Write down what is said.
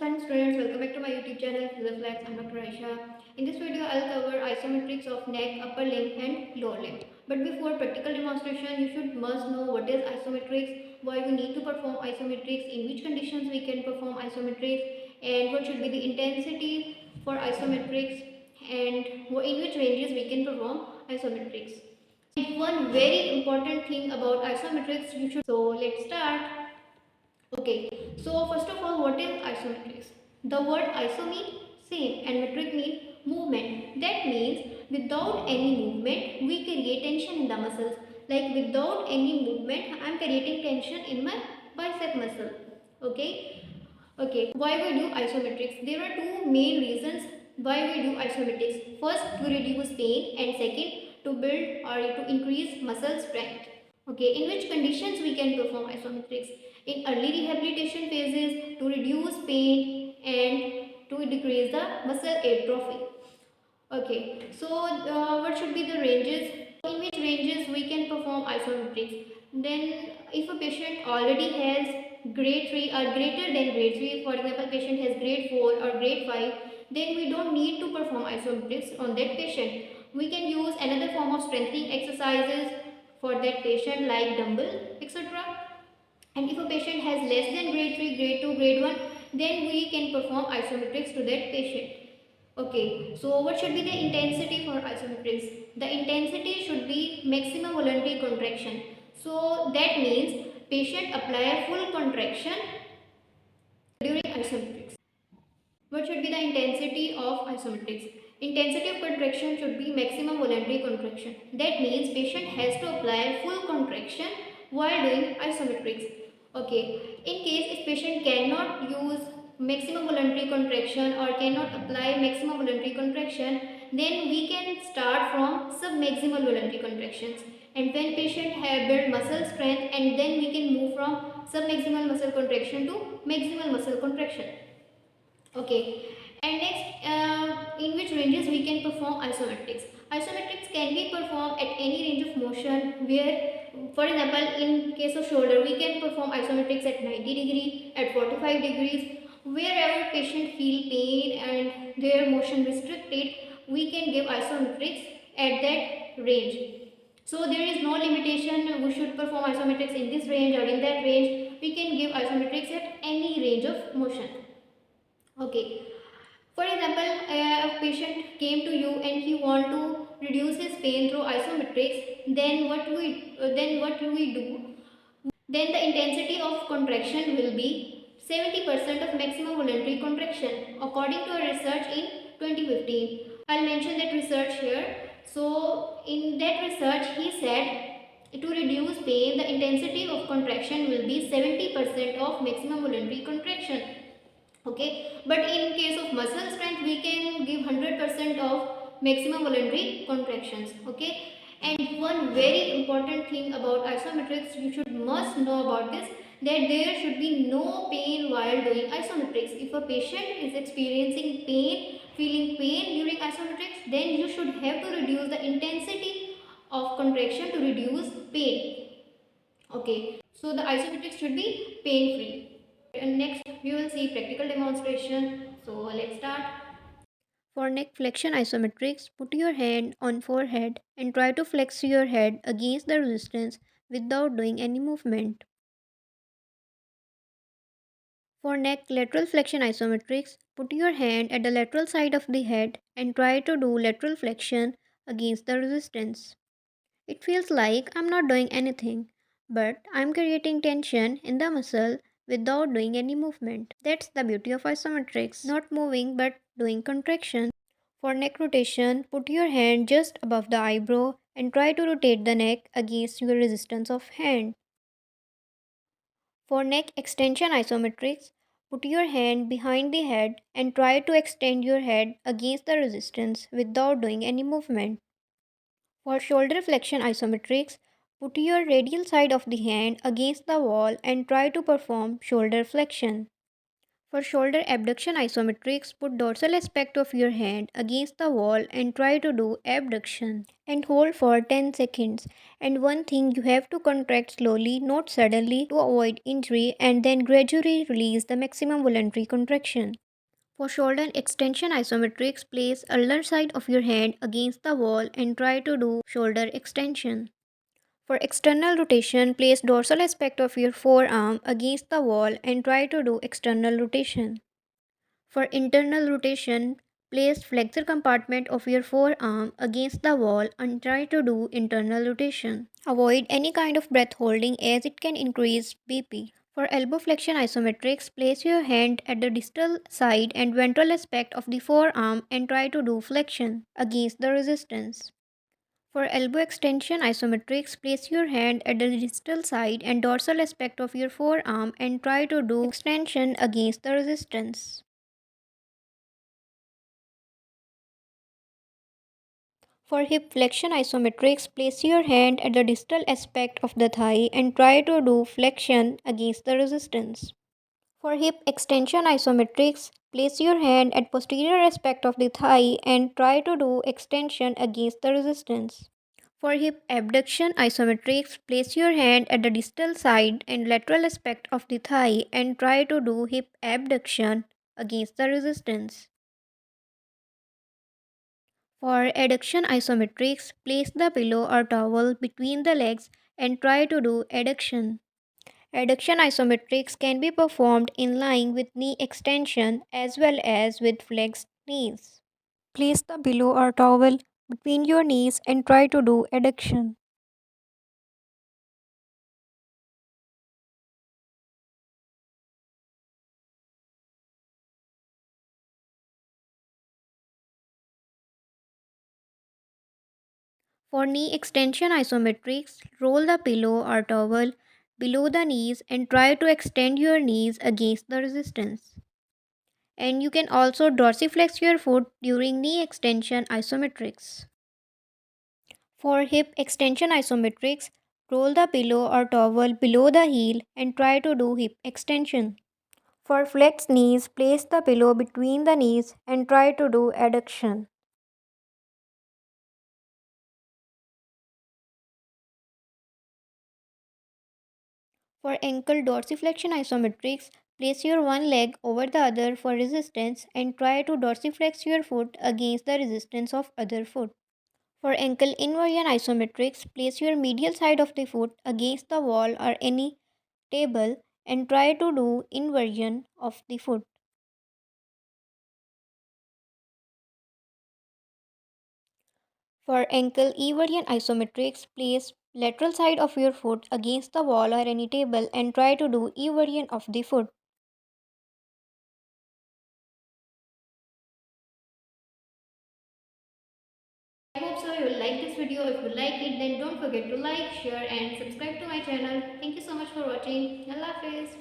fine students, welcome back to my YouTube channel Physiotherapy. I'm Dr. Aisha. In this video, I'll cover isometrics of neck, upper limb and lower limb. But before practical demonstration, you should must know what is isometrics, why we need to perform isometrics, in which conditions we can perform isometrics, and what should be the intensity for isometrics, and in which ranges we can perform isometrics. And one very important thing about isometrics you should. So let's start. Okay, so first of all, what is isometrics? The word iso means same and metric means movement. That means without any movement, we create tension in the muscles. Like without any movement, I am creating tension in my bicep muscle. Okay, why we do isometrics? There are two main reasons why we do isometrics. First, to reduce pain, and second, to build or to increase muscle strength. Okay, in which conditions we can perform isometrics? In early rehabilitation phases, to reduce pain and to decrease the muscle atrophy. Okay, so what should be the ranges? In which ranges we can perform isometrics? Then, if a patient already has grade 3 or greater than grade 3, for example, patient has grade 4 or grade 5, then we don't need to perform isometrics on that patient. We can use another form of strengthening exercises for that patient like dumbbell, etc. And if a patient has less than grade 3, grade 2, grade 1, then we can perform isometrics to that patient. Okay, so what should be the intensity for isometrics? The intensity should be maximum voluntary contraction. So that means patient apply full contraction during isometrics. What should be the intensity of isometrics? Intensity of contraction should be maximum voluntary contraction. That means patient has to apply full contraction while doing isometrics. Okay, in case if patient cannot use maximum voluntary contraction or cannot apply maximum voluntary contraction, then we can start from submaximal voluntary contractions. And when patient have built muscle strength, and then we can move from submaximal muscle contraction to maximal muscle contraction. Okay, and next, in which ranges we can perform isometrics? Isometrics can be performed at any range of motion where, for example, in case of shoulder, we can perform isometrics at 90 degree, at 45 degrees. Wherever patient feel pain and their motion restricted, we can give isometrics at that range. So there is no limitation we should perform isometrics in this range or in that range. We can give isometrics at any range of motion. Okay, for example, a patient came to you and he want to reduce his pain through isometrics. Then what do we do? Then the intensity of contraction will be 70% of maximum voluntary contraction, according to a research in 2015. I'll mention that research here. So in that research, he said to reduce pain, the intensity of contraction will be 70% of maximum voluntary contraction. Okay, but in case of muscle strength, we can give 100% of maximum voluntary contractions. Okay, and one very important thing about isometrics you should must know about this, that there should be no pain while doing isometrics. If a patient is experiencing pain, feeling pain during isometrics, then you should have to reduce the intensity of contraction to reduce pain. Okay, so the isometrics should be pain free. And next we will see practical demonstration. So let's start. For neck flexion isometrics, put your hand on forehead and try to flex your head against the resistance without doing any movement. For neck lateral flexion isometrics, put your hand at the lateral side of the head and try to do lateral flexion against the resistance. It feels like I'm not doing anything, but I'm creating tension in the muscle without doing any movement. That's the beauty of isometrics, not moving but doing contraction. For neck rotation, put your hand just above the eyebrow and try to rotate the neck against your resistance of hand. For neck extension isometrics, put your hand behind the head and try to extend your head against the resistance without doing any movement. For shoulder flexion isometrics, put your radial side of the hand against the wall and try to perform shoulder flexion. For shoulder abduction isometrics, put dorsal aspect of your hand against the wall and try to do abduction and hold for 10 seconds. And one thing, you have to contract slowly, not suddenly, to avoid injury, and then gradually release the maximum voluntary contraction. For shoulder extension isometrics, place ulnar side of your hand against the wall and try to do shoulder extension. For external rotation, place dorsal aspect of your forearm against the wall and try to do external rotation. For internal rotation, place flexor compartment of your forearm against the wall and try to do internal rotation. Avoid any kind of breath holding as it can increase BP. For elbow flexion isometrics, place your hand at the distal side and ventral aspect of the forearm and try to do flexion against the resistance. For elbow extension isometrics, place your hand at the distal side and dorsal aspect of your forearm and try to do extension against the resistance. For hip flexion isometrics, place your hand at the distal aspect of the thigh and try to do flexion against the resistance. For hip extension isometrics, place your hand at posterior aspect of the thigh and try to do extension against the resistance. For hip abduction isometrics, place your hand at the distal side and lateral aspect of the thigh and try to do hip abduction against the resistance. For adduction isometrics, place the pillow or towel between the legs and try to do adduction. Adduction isometrics can be performed in lying with knee extension as well as with flexed knees. Place the pillow or towel between your knees and try to do adduction. For knee extension isometrics, roll the pillow or towel below the knees and try to extend your knees against the resistance. And you can also dorsiflex your foot during knee extension isometrics. For hip extension isometrics, roll the pillow or towel below the heel and try to do hip extension. For flexed knees, place the pillow between the knees and try to do adduction. For ankle dorsiflexion isometrics, place your one leg over the other for resistance and try to dorsiflex your foot against the resistance of other foot. For ankle inversion isometrics, place your medial side of the foot against the wall or any table and try to do inversion of the foot. For ankle eversion isometrics, place lateral side of your foot against the wall or any table and try to do eversion of the foot. I hope so you will like this video. If you like it, then don't forget to like, share and subscribe to my channel. Thank you so much for watching. Allah Hafiz.